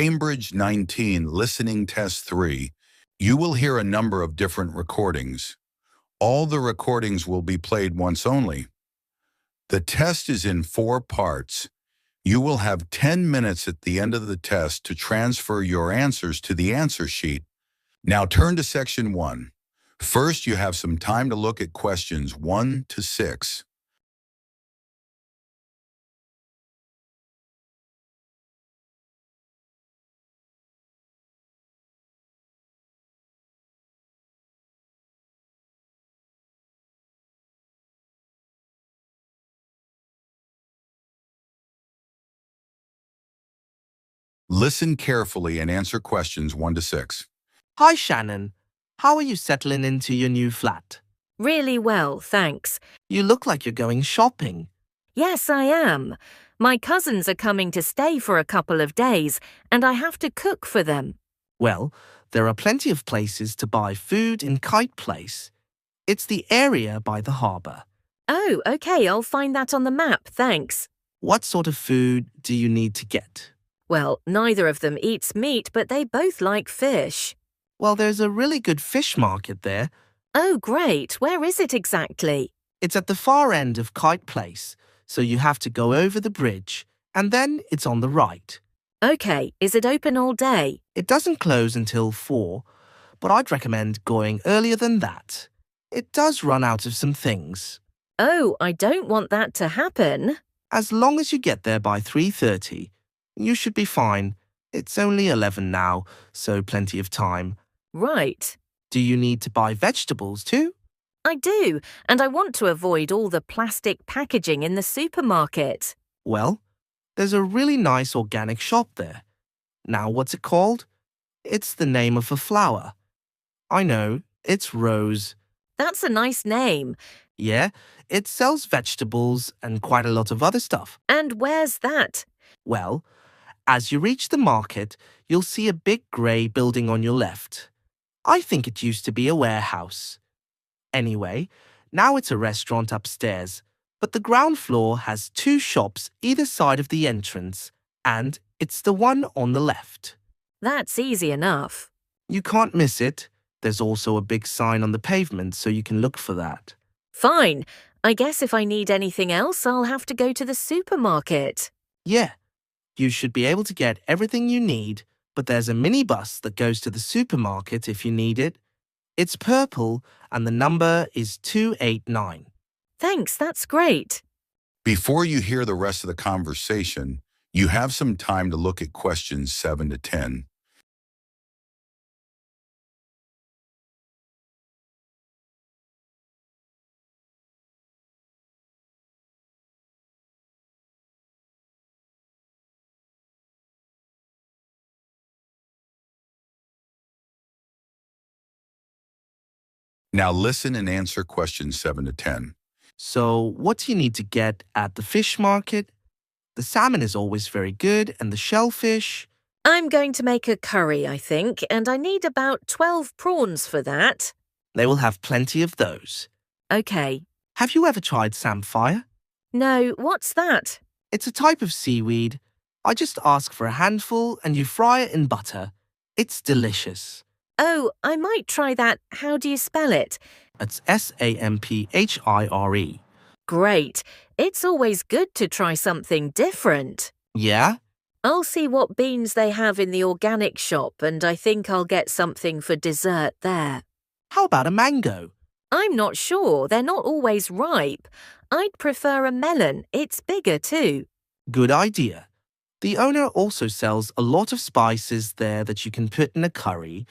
Cambridge 19 Listening Test 3, you will hear a number of different recordings. All the recordings will be played once only. The test is in 4 parts. You will have 10 minutes at the end of the test to transfer your answers to the answer sheet. Now turn to section 1. First, you have some time to look at questions 1 to 6. Listen carefully and answer questions 1 to 6. Hi, Shannon. How are you settling into your new flat? Really well, thanks. You look like you're going shopping. Yes, I am. My cousins are coming to stay for a couple of days, and I have to cook for them. Well, there are plenty of places to buy food in Kite Place. It's the area by the harbour. Oh, okay, I'll find that on the map, thanks. What sort of food do you need to get? Well, neither of them eats meat, but they both like fish. Well, there's a really good fish market there. Oh, great. Where is it exactly? It's at the far end of Kite Place, so you have to go over the bridge, and then it's on the right. Okay, is it open all day? It doesn't close until 4, but I'd recommend going earlier than that. It does run out of some things. Oh, I don't want that to happen. As long as you get there by 3:30, you should be fine. It's only 11 now, so plenty of time. Right. Do you need to buy vegetables too? I do, and I want to avoid all the plastic packaging in the supermarket. Well, there's a really nice organic shop there. Now, what's it called? It's the name of a flower. I know, it's Rose. That's a nice name. Yeah, it sells vegetables and quite a lot of other stuff. And where's that? Well, as you reach the market, you'll see a big grey building on your left. I think it used to be a warehouse. Anyway, now it's a restaurant upstairs, but the ground floor has 2 shops either side of the entrance, and it's the one on the left. That's easy enough. You can't miss it. There's also a big sign on the pavement, so you can look for that. Fine. I guess if I need anything else, I'll have to go to the supermarket. Yeah, you should be able to get everything you need, but there's a minibus that goes to the supermarket if you need it. It's purple, and the number is 289. Thanks, that's great. Before you hear the rest of the conversation, you have some time to look at questions 7 to 10. Now listen and answer questions 7 to 10. So, what do you need to get at the fish market? The salmon is always very good, and the shellfish. I'm going to make a curry, I think, and I need about 12 prawns for that. They will have plenty of those. Okay. Have you ever tried samphire? No, what's that? It's a type of seaweed. I just ask for a handful and you fry it in butter. It's delicious. Oh, I might try that. How do you spell it? It's Samphire. Great. It's always good to try something different. Yeah? I'll see what beans they have in the organic shop, and I think I'll get something for dessert there. How about a mango? I'm not sure. They're not always ripe. I'd prefer a melon. It's bigger too. Good idea. The owner also sells a lot of spices there that you can put in a curry,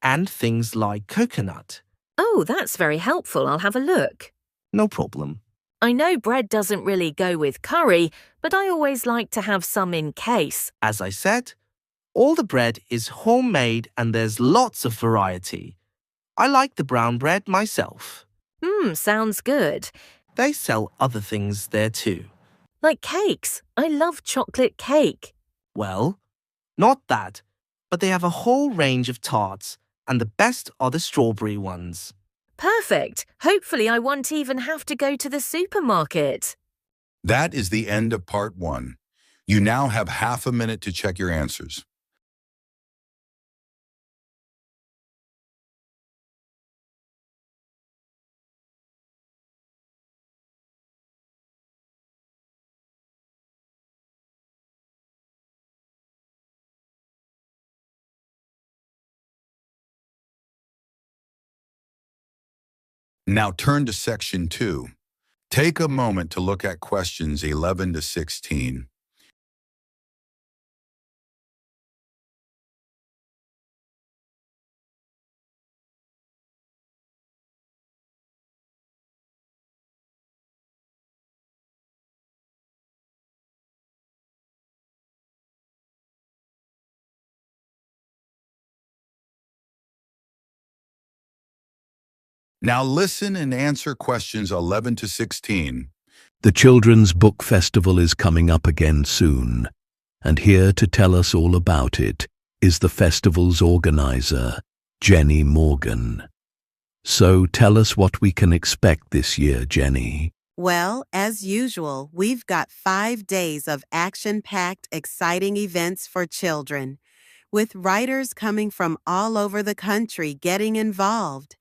and things like coconut. Oh, that's very helpful. I'll have a look. No problem. I know bread doesn't really go with curry, but I always like to have some in case. As I said, all the bread is homemade and there's lots of variety. I like the brown bread myself. Sounds good. They sell other things there too. Like cakes. I love chocolate cake. Well, not that, but they have a whole range of tarts, and the best are the strawberry ones. Perfect. Hopefully I won't even have to go to the supermarket. That is the end of part 1. You now have half a minute to check your answers. Now turn to section 2. Take a moment to look at questions 11 to 16. Now listen and answer questions 11 to 16. The Children's Book Festival is coming up again soon, and here to tell us all about it is the festival's organizer, Jenny Morgan. So tell us what we can expect this year, Jenny. Well, as usual, we've got 5 days of action-packed, exciting events for children, with writers coming from all over the country getting involved.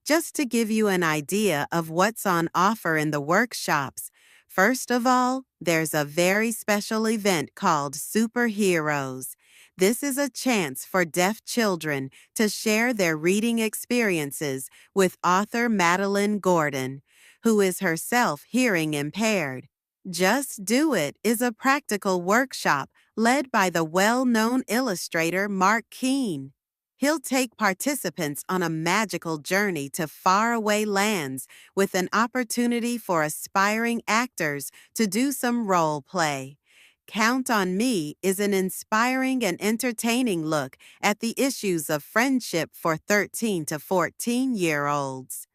Just to give you an idea of what's on offer in the workshops, first of all, there's a very special event called Superheroes. This is a chance for deaf children to share their reading experiences with author Madeline Gordon, who is herself hearing impaired. Just Do It is a practical workshop led by the well-known illustrator Mark Keene. He'll take participants on a magical journey to faraway lands with an opportunity for aspiring actors to do some role play. Count on Me is an inspiring and entertaining look at the issues of friendship for 13 to 14-year-olds.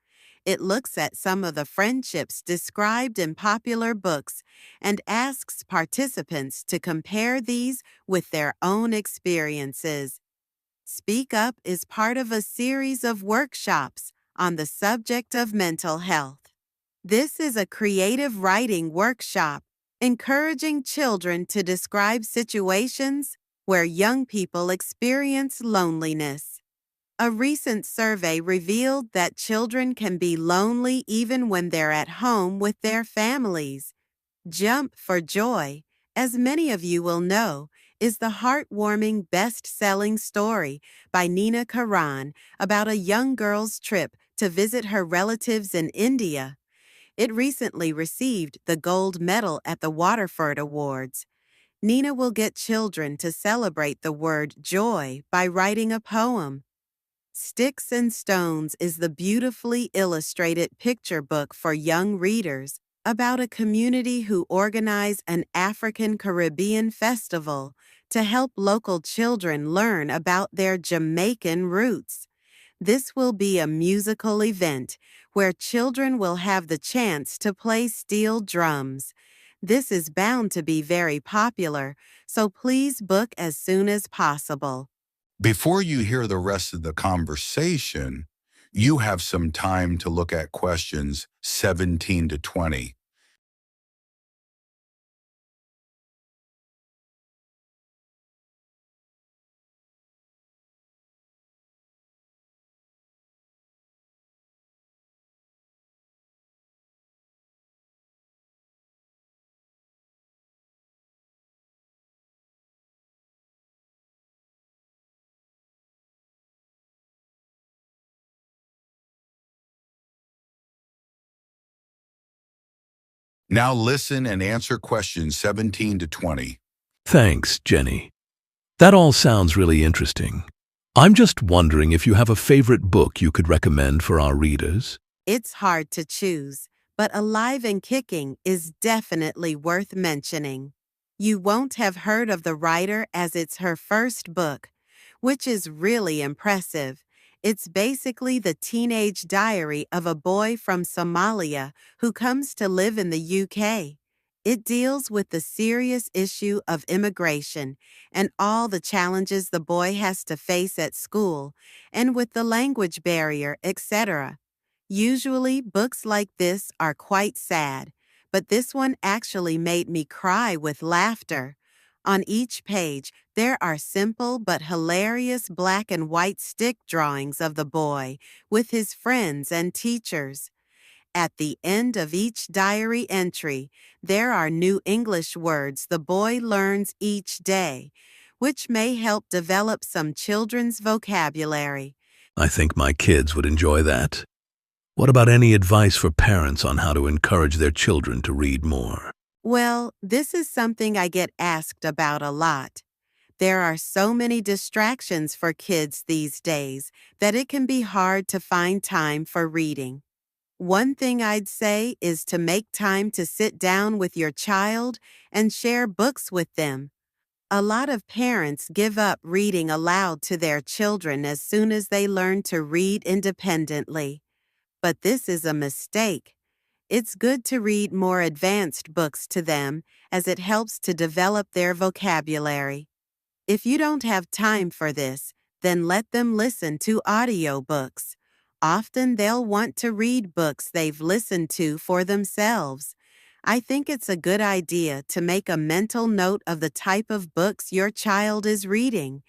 It looks at some of the friendships described in popular books and asks participants to compare these with their own experiences. Speak Up is part of a series of workshops on the subject of mental health. This is a creative writing workshop encouraging children to describe situations where young people experience loneliness. A recent survey revealed that children can be lonely even when they're at home with their families. Jump for Joy, as many of you will know, is the heartwarming best-selling story by Nina Karan about a young girl's trip to visit her relatives in India. It recently received the gold medal at the Waterford Awards. Nina will get children to celebrate the word joy by writing a poem. Sticks and Stones is the beautifully illustrated picture book for young readers about a community who organize an African Caribbean festival to help local children learn about their Jamaican roots. This will be a musical event where children will have the chance to play steel drums. This is bound to be very popular, so please book as soon as possible. Before you hear the rest of the conversation, you have some time to look at questions 17 to 20. Now listen and answer questions 17 to 20. Thanks, Jenny. That all sounds really interesting. I'm just wondering if you have a favorite book you could recommend for our readers. It's hard to choose, but Alive and Kicking is definitely worth mentioning. You won't have heard of the writer as it's her first book, which is really impressive. It's basically the teenage diary of a boy from Somalia who comes to live in the UK. It deals with the serious issue of immigration and all the challenges the boy has to face at school and with the language barrier, etc. Usually, books like this are quite sad, but this one actually made me cry with laughter. On each page, there are simple but hilarious black and white stick drawings of the boy with his friends and teachers. At the end of each diary entry, there are new English words the boy learns each day, which may help develop some children's vocabulary. I think my kids would enjoy that. What about any advice for parents on how to encourage their children to read more? Well, this is something I get asked about a lot. There are so many distractions for kids these days that it can be hard to find time for reading. One thing I'd say is to make time to sit down with your child and share books with them. A lot of parents give up reading aloud to their children as soon as they learn to read independently. But this is a mistake. It's good to read more advanced books to them as it helps to develop their vocabulary. If you don't have time for this, then let them listen to audiobooks. Often they'll want to read books they've listened to for themselves. I think it's a good idea to make a mental note of the type of books your child is reading.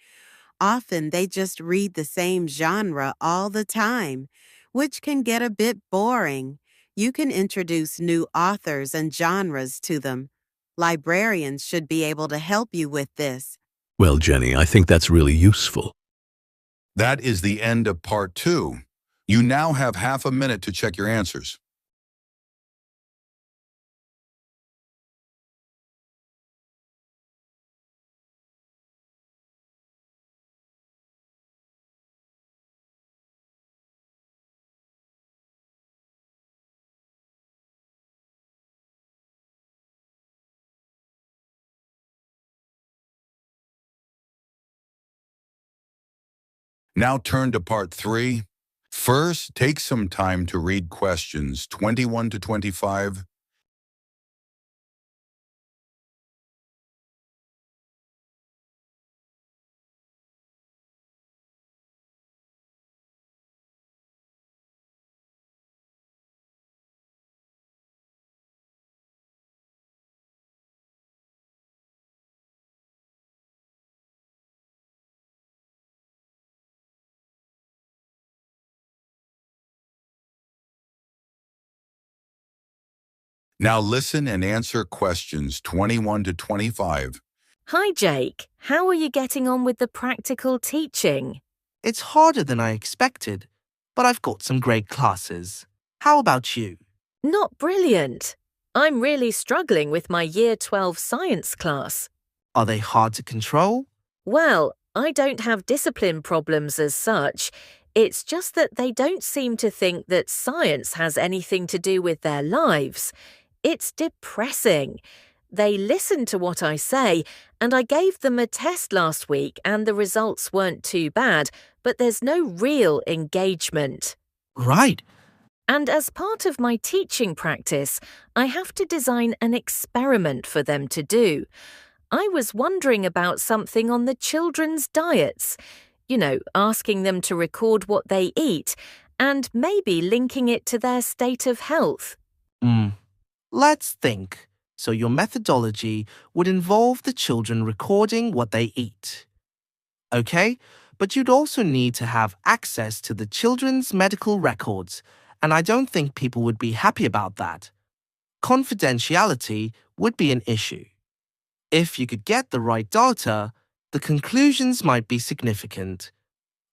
Often they just read the same genre all the time, which can get a bit boring. You can introduce new authors and genres to them. Librarians should be able to help you with this. Well, Jenny, I think that's really useful. That is the end of part 2. You now have half a minute to check your answers. Now turn to part 3. First, take some time to read questions 21 to 25. Now listen and answer questions 21 to 25. Hi, Jake. How are you getting on with the practical teaching? It's harder than I expected, but I've got some great classes. How about you? Not brilliant. I'm really struggling with my Year 12 science class. Are they hard to control? Well, I don't have discipline problems as such. It's just that they don't seem to think that science has anything to do with their lives. It's depressing. They listen to what I say, and I gave them a test last week and the results weren't too bad, but there's no real engagement. Right. And as part of my teaching practice, I have to design an experiment for them to do. I was wondering about something on the children's diets. Asking them to record what they eat and maybe linking it to their state of health. Let's think. So your methodology would involve the children recording what they eat. Okay, but you'd also need to have access to the children's medical records, and I don't think people would be happy about that. Confidentiality would be an issue. If you could get the right data, the conclusions might be significant.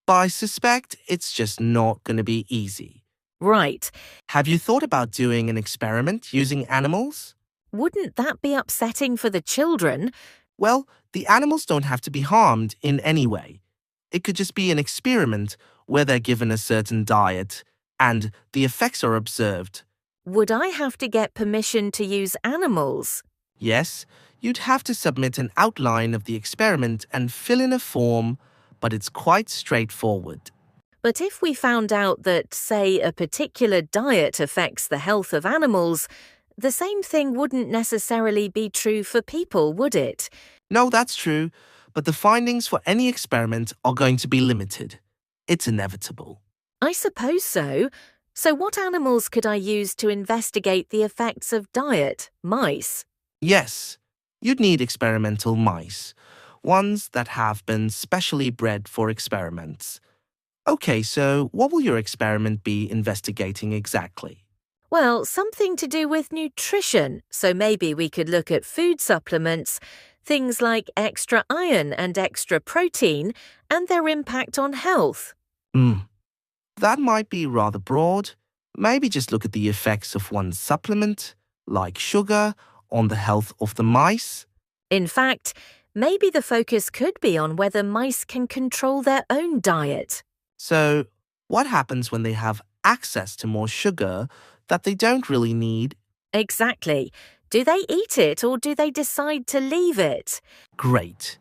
But I suspect it's just not going to be easy. Right. Have you thought about doing an experiment using animals? Wouldn't that be upsetting for the children? Well, the animals don't have to be harmed in any way. It could just be an experiment where they're given a certain diet and the effects are observed. Would I have to get permission to use animals? Yes, you'd have to submit an outline of the experiment and fill in a form, but it's quite straightforward. But if we found out that, say, a particular diet affects the health of animals, the same thing wouldn't necessarily be true for people, would it? No, that's true, but the findings for any experiment are going to be limited. It's inevitable. I suppose so. So what animals could I use to investigate the effects of diet? Mice? Yes, you'd need experimental mice, ones that have been specially bred for experiments. Okay, so what will your experiment be investigating exactly? Well, something to do with nutrition, so maybe we could look at food supplements, things like extra iron and extra protein, and their impact on health. That might be rather broad. Maybe just look at the effects of one supplement, like sugar, on the health of the mice. In fact, maybe the focus could be on whether mice can control their own diet. So, what happens when they have access to more sugar that they don't really need? Exactly. Do they eat it or do they decide to leave it? Great.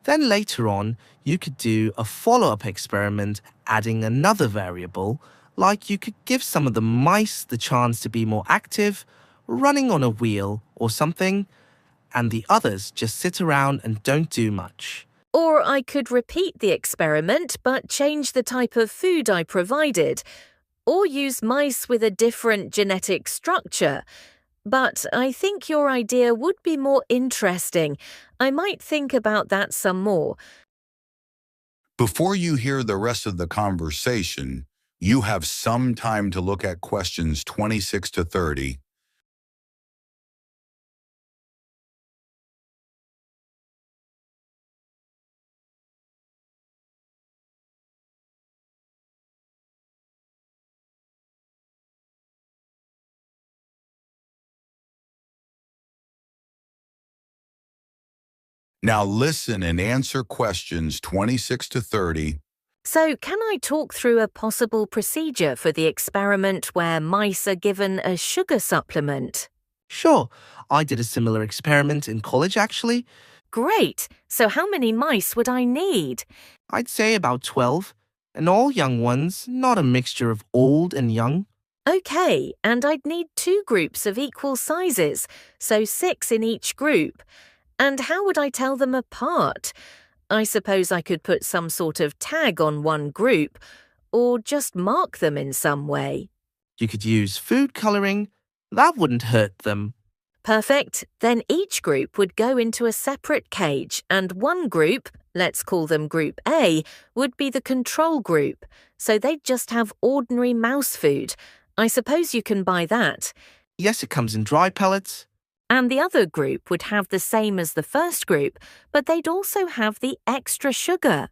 Then later on, you could do a follow-up experiment adding another variable, like you could give some of the mice the chance to be more active, running on a wheel or something, and the others just sit around and don't do much. Or I could repeat the experiment but change the type of food I provided, or use mice with a different genetic structure. But I think your idea would be more interesting. I might think about that some more. Before you hear the rest of the conversation, you have some time to look at questions 26 to 30. Now listen and answer questions 26 to 30. So, can I talk through a possible procedure for the experiment where mice are given a sugar supplement? Sure, I did a similar experiment in college actually. Great! So, how many mice would I need? I'd say about 12, and all young ones, not a mixture of old and young. Okay, and I'd need 2 groups of equal sizes, so 6 in each group. And how would I tell them apart? I suppose I could put some sort of tag on one group, or just mark them in some way. You could use food coloring. That wouldn't hurt them. Perfect. Then each group would go into a separate cage, and one group, let's call them Group A, would be the control group. So they'd just have ordinary mouse food. I suppose you can buy that. Yes, it comes in dry pellets. And the other group would have the same as the first group, but they'd also have the extra sugar.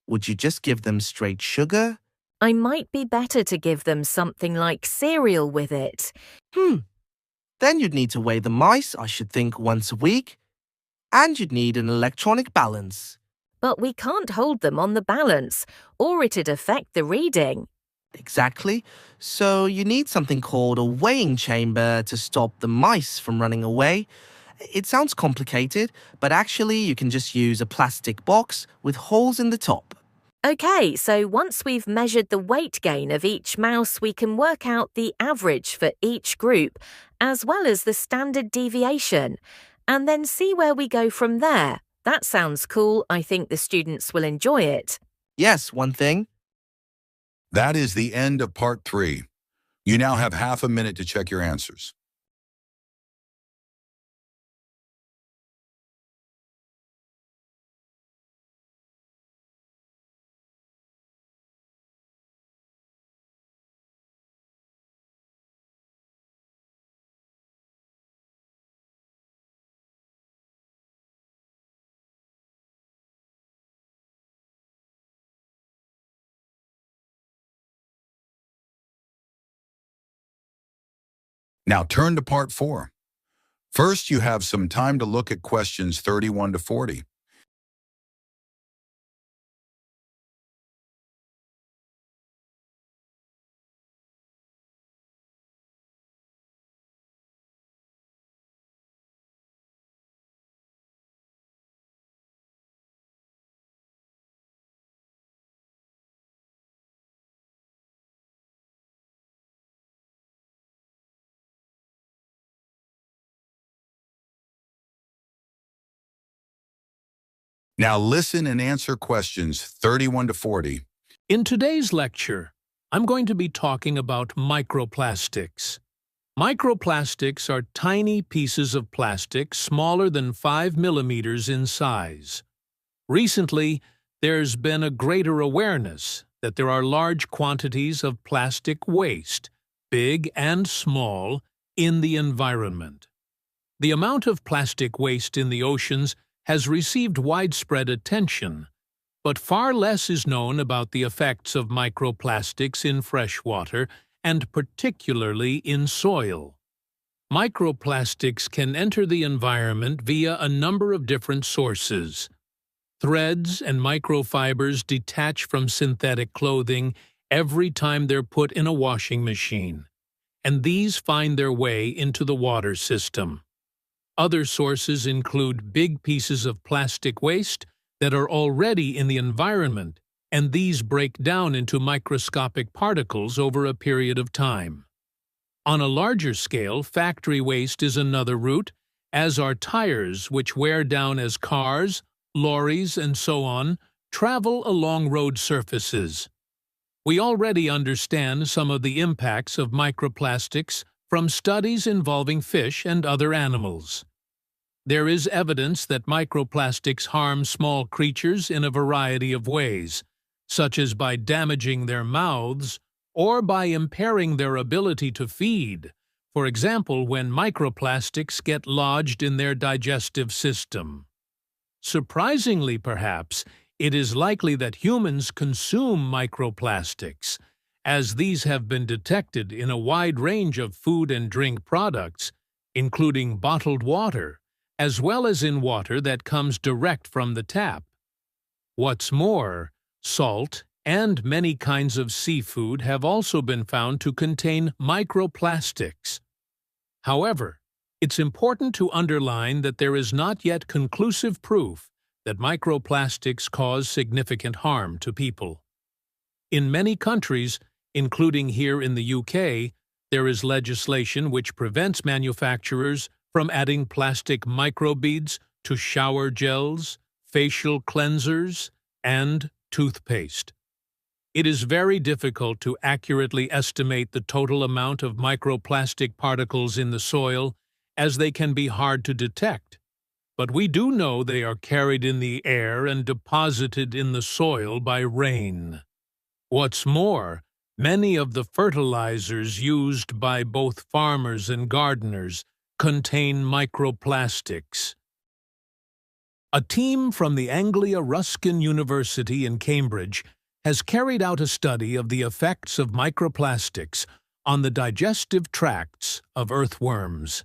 Would you just give them straight sugar? I might be better to give them something like cereal with it. Then you'd need to weigh the mice, I should think, once a week. And you'd need an electronic balance. But we can't hold them on the balance, or it'd affect the reading. Exactly. So you need something called a weighing chamber to stop the mice from running away. It sounds complicated, but actually you can just use a plastic box with holes in the top. Okay, so once we've measured the weight gain of each mouse, we can work out the average for each group, as well as the standard deviation, and then see where we go from there. That sounds cool. I think the students will enjoy it. Yes, one thing. That is the end of part 3. You now have half a minute to check your answers. Now turn to part 4. First, you have some time to look at questions 31 to 40. Now listen and answer questions 31 to 40. In today's lecture, I'm going to be talking about microplastics. Microplastics are tiny pieces of plastic smaller than 5 millimeters in size. Recently, there's been a greater awareness that there are large quantities of plastic waste, big and small, in the environment. The amount of plastic waste in the oceans has received widespread attention, but far less is known about the effects of microplastics in fresh water and particularly in soil. Microplastics can enter the environment via a number of different sources. Threads and microfibers detach from synthetic clothing every time they're put in a washing machine, and these find their way into the water system. Other sources include big pieces of plastic waste that are already in the environment, and these break down into microscopic particles over a period of time. On a larger scale, factory waste is another route, as are tires which wear down as cars, lorries, and so on travel along road surfaces. We already understand some of the impacts of microplastics from studies involving fish and other animals. There is evidence that microplastics harm small creatures in a variety of ways, such as by damaging their mouths or by impairing their ability to feed, for example when microplastics get lodged in their digestive system. Surprisingly, perhaps, it is likely that humans consume microplastics, as these have been detected in a wide range of food and drink products, including bottled water, as well as in water that comes direct from the tap. What's more, salt and many kinds of seafood have also been found to contain microplastics. However, it's important to underline that there is not yet conclusive proof that microplastics cause significant harm to people. In many countries, including here in the UK, there is legislation which prevents manufacturers from adding plastic microbeads to shower gels, facial cleansers, and toothpaste. It is very difficult to accurately estimate the total amount of microplastic particles in the soil, as they can be hard to detect. But we do know they are carried in the air and deposited in the soil by rain. What's more, many of the fertilizers used by both farmers and gardeners contain microplastics. A team from the Anglia Ruskin University in Cambridge has carried out a study of the effects of microplastics on the digestive tracts of earthworms.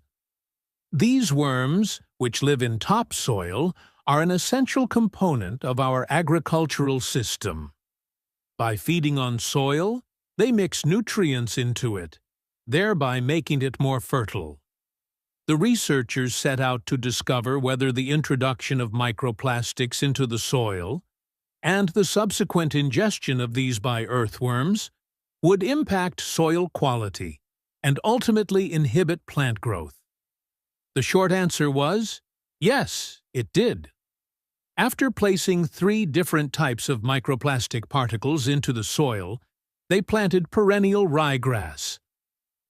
These worms, which live in topsoil, are an essential component of our agricultural system. By feeding on soil, they mix nutrients into it, thereby making it more fertile. The researchers set out to discover whether the introduction of microplastics into the soil and the subsequent ingestion of these by earthworms would impact soil quality and ultimately inhibit plant growth. The short answer was, yes, it did. After placing 3 different types of microplastic particles into the soil, they planted perennial ryegrass.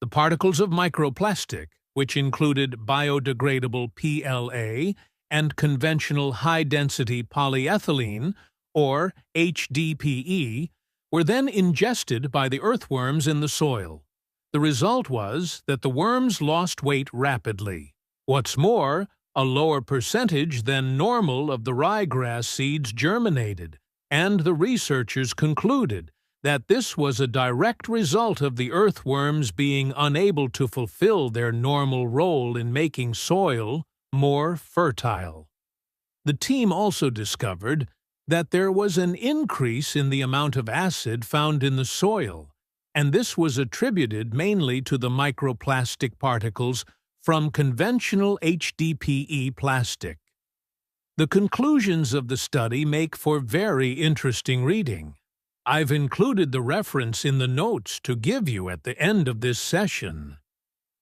The particles of microplastic, which included biodegradable PLA and conventional high-density polyethylene, or HDPE, were then ingested by the earthworms in the soil. The result was that the worms lost weight rapidly. What's more, a lower percentage than normal of the ryegrass seeds germinated, and the researchers concluded that this was a direct result of the earthworms being unable to fulfill their normal role in making soil more fertile. The team also discovered that there was an increase in the amount of acid found in the soil, and this was attributed mainly to the microplastic particles from conventional HDPE plastic. The conclusions of the study make for very interesting reading. I've included the reference in the notes to give you at the end of this session.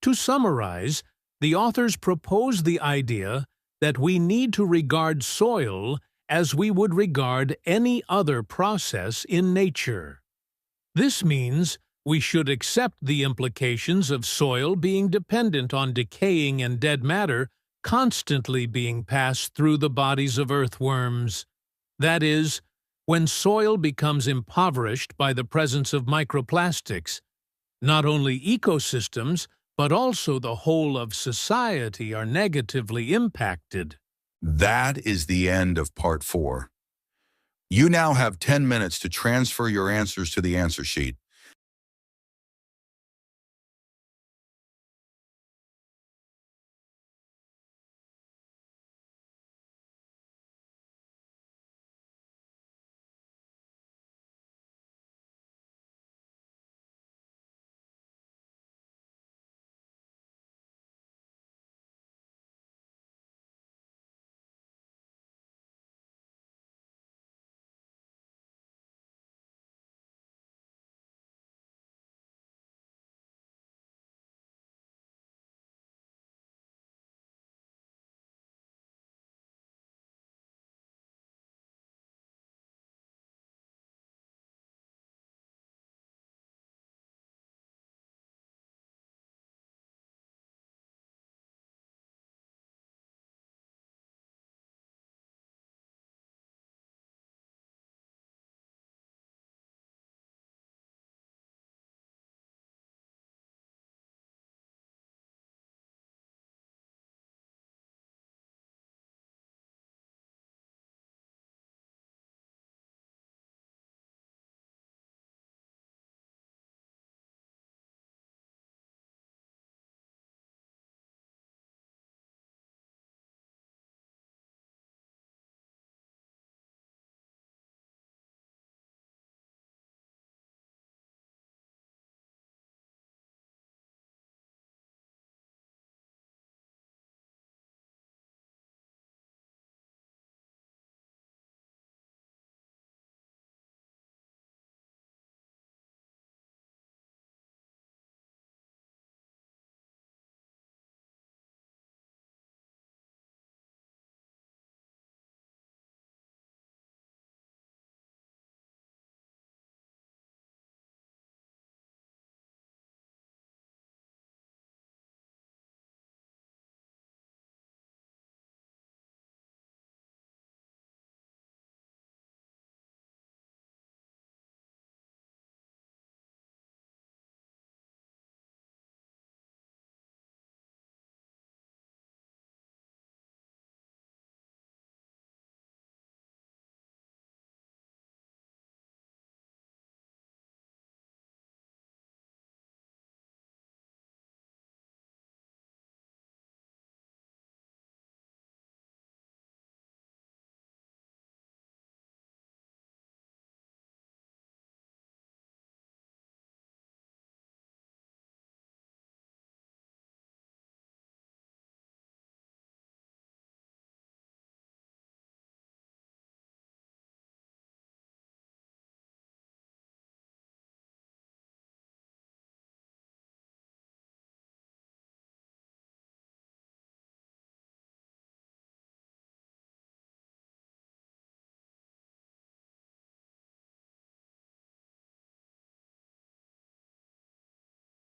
To summarize, the authors propose the idea that we need to regard soil as we would regard any other process in nature. This means we should accept the implications of soil being dependent on decaying and dead matter constantly being passed through the bodies of earthworms. That is, when soil becomes impoverished by the presence of microplastics, not only ecosystems, but also the whole of society are negatively impacted. That is the end of part 4. You now have 10 minutes to transfer your answers to the answer sheet.